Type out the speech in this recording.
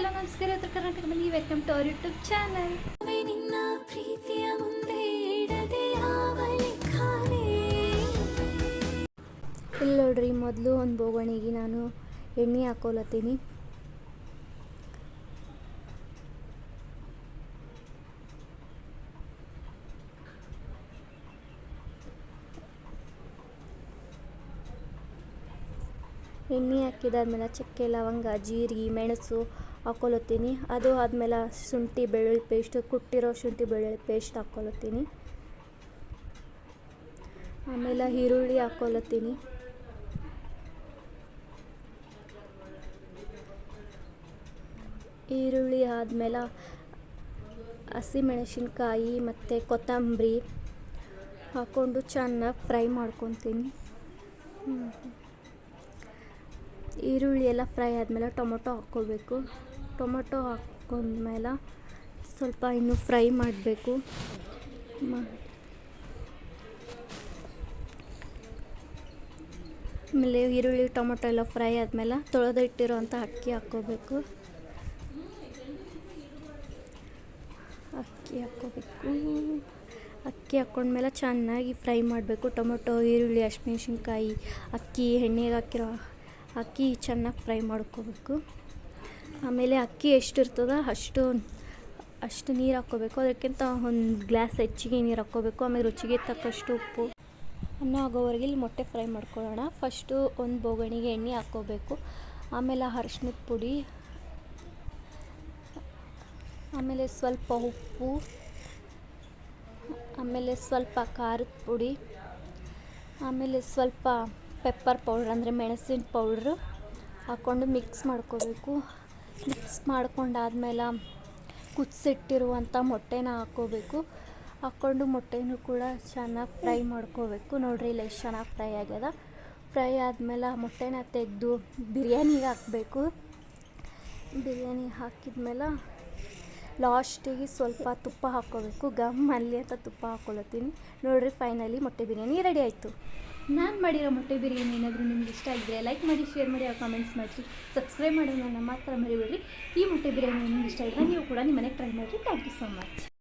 ಎಲ್ಲ ನಮಸ್ಕಾರ. ಉತ್ತರ ಕರ್ನಾಟಕ ಬನ್ನಿ, welcome to our YouTube channel. ನಿನ್ನ ಪ್ರೀತಿಯ ಮುಂದೆ ಇಡದೆ ಇಲ್ಲಿ ನೋಡ್ರಿ, ಮೊದಲು ಒಂದು ಬೋಗಣಿಗೆ ನಾನು ಎಣ್ಣೆ ಹಾಕೊಳತ್ತೀನಿ. ಎಣ್ಣೆ ಹಾಕಿದಾದ್ಮೇಲೆ ಚಕ್ಕೆ, ಲವಂಗ, ಜೀರಿಗೆ, ಮೆಣಸು ಹಾಕ್ಕೊಳತ್ತೀನಿ. ಅದು ಆದಮೇಲೆ ಶುಂಠಿ ಬೆಳ್ಳುಳ್ಳಿ ಪೇಸ್ಟ್, ಕುಟ್ಟಿರೋ ಶುಂಠಿ ಬೆಳ್ಳುಳ್ಳಿ ಪೇಸ್ಟ್ ಹಾಕ್ಕೊಳತ್ತೀನಿ. ಆಮೇಲೆ ಈರುಳ್ಳಿ ಹಾಕ್ಕೊಳತ್ತೀನಿ. ಈರುಳ್ಳಿ ಆದಮೇಲೆ ಹಸಿಮೆಣಸಿನ್ಕಾಯಿ ಮತ್ತು ಕೊತ್ತಂಬರಿ ಹಾಕ್ಕೊಂಡು ಚೆನ್ನಾಗಿ ಫ್ರೈ ಮಾಡ್ಕೊತೀನಿ. ಈರುಳ್ಳಿ ಎಲ್ಲ ಫ್ರೈ ಆದಮೇಲೆ ಟೊಮೊಟೊ ಹಾಕ್ಕೋಬೇಕು. ಟೊಮೊಟೊ ಹಾಕ್ಕೊಂಡ್ಮೇಲೆ ಸ್ವಲ್ಪ ಇನ್ನೂ ಫ್ರೈ ಮಾಡಬೇಕು. ಆಮೇಲೆ ಈರುಳ್ಳಿ ಟೊಮೊಟೊ ಎಲ್ಲ ಫ್ರೈ ಆದಮೇಲೆ ತೊಳೆದಿಟ್ಟಿರೋಂಥ ಅಕ್ಕಿ ಹಾಕ್ಕೋಬೇಕು. ಅಕ್ಕಿ ಹಾಕ್ಕೊಂಡ್ಮೇಲೆ ಚೆನ್ನಾಗಿ ಫ್ರೈ ಮಾಡಬೇಕು. ಟೊಮೊಟೊ, ಈರುಳ್ಳಿ, ಹಸಿಮೆಣ್ಸಿನ್ಕಾಯಿ, ಅಕ್ಕಿ, ಎಣ್ಣೆಗೆ ಹಾಕಿರೋ ಅಕ್ಕಿ ಚೆನ್ನಾಗಿ ಫ್ರೈ ಮಾಡ್ಕೋಬೇಕು. ಆಮೇಲೆ ಅಕ್ಕಿ ಎಷ್ಟಿರ್ತದೋ ಅಷ್ಟು ನೀರು ಹಾಕ್ಕೋಬೇಕು. ಅದಕ್ಕಿಂತ ಒಂದು ಗ್ಲಾಸ್ ಹೆಚ್ಚಿಗೆ ನೀರು ಹಾಕ್ಕೋಬೇಕು. ಆಮೇಲೆ ರುಚಿಗೆ ತಕ್ಕಷ್ಟು ಉಪ್ಪು. ಅನ್ನ ಆಗೋವರೆಗೆ ಇಲ್ಲಿ ಮೊಟ್ಟೆ ಫ್ರೈ ಮಾಡ್ಕೊಳ್ಳೋಣ. ಫಸ್ಟು ಒಂದು ಬೋಗಣಿಗೆ ಎಣ್ಣೆ ಹಾಕ್ಕೋಬೇಕು. ಆಮೇಲೆ ಅರಿಶಿಣದ ಪುಡಿ, ಆಮೇಲೆ ಸ್ವಲ್ಪ ಉಪ್ಪು, ಆಮೇಲೆ ಸ್ವಲ್ಪ ಖಾರದ ಪುಡಿ, ಆಮೇಲೆ ಸ್ವಲ್ಪ ಪೆಪ್ಪರ್ ಪೌಡ್ರ್ ಅಂದರೆ ಮೆಣಸಿನ ಪೌಡ್ರು ಹಾಕ್ಕೊಂಡು ಮಿಕ್ಸ್ ಮಾಡ್ಕೋಬೇಕು. ಮಿಕ್ಸ್ ಮಾಡ್ಕೊಂಡಾದ್ಮೇಲೆ ಕುದಿಸಿಟ್ಟಿರುವಂಥ ಮೊಟ್ಟೆನ ಹಾಕ್ಕೋಬೇಕು. ಹಾಕ್ಕೊಂಡು ಮೊಟ್ಟೆನೂ ಕೂಡ ಚೆನ್ನಾಗಿ ಫ್ರೈ ಮಾಡ್ಕೋಬೇಕು. ನೋಡಿರಿ, ಇಲ್ಲಿ ಎಷ್ಟು ಚೆನ್ನಾಗಿ ಫ್ರೈ ಆಗ್ಯದ. ಫ್ರೈ ಆದಮೇಲೆ ಮೊಟ್ಟೆನ ತೆಗೆದು ಬಿರಿಯಾನಿಗೆ ಹಾಕಬೇಕು. ಬಿರಿಯಾನಿ ಹಾಕಿದ್ಮೇಲೆ ಲಾಸ್ಟಿಗೆ ಸ್ವಲ್ಪ ತುಪ್ಪ ಹಾಕ್ಕೋಬೇಕು. ಗಮ್ ಅಲ್ಲಿ ಅಂತ ತುಪ್ಪ ಹಾಕ್ಕೊಳತ್ತೀನಿ. ನೋಡಿರಿ, ಫೈನಲಿ ಮೊಟ್ಟೆ ಬಿರಿಯಾನಿ ರೆಡಿ ಆಯಿತು. ನಾನು ಮಾಡಿರೋ ಮೊಟ್ಟೆ ಬಿರಿಯಾನಿ ಏನಾದರೂ ನಿಮ್ಗೆ ಇಷ್ಟ ಆಗಿದ್ರೆ ಲೈಕ್ ಮಾಡಿ, ಶೇರ್ ಮಾಡಿ, ಕಾಮೆಂಟ್ಸ್ ಮಾಡಿ, ಸಬ್ಸ್ಕ್ರೈಬ್ ಮಾಡೋದನ್ನು ಮಾತ್ರ ಮರಿಬೇಡ್ರಿ. ಈ ಮೊಟ್ಟೆ ಬಿರಿಯಾನಿ ನಿಮ್ಗೆ ಇಷ್ಟ ಆಗಿದ್ರೆ ನೀವು ಕೂಡ ನಿಮ್ಮ ಮನೆಗೆ ಟ್ರೈ ಮಾಡಿರಿ. Thank you so much.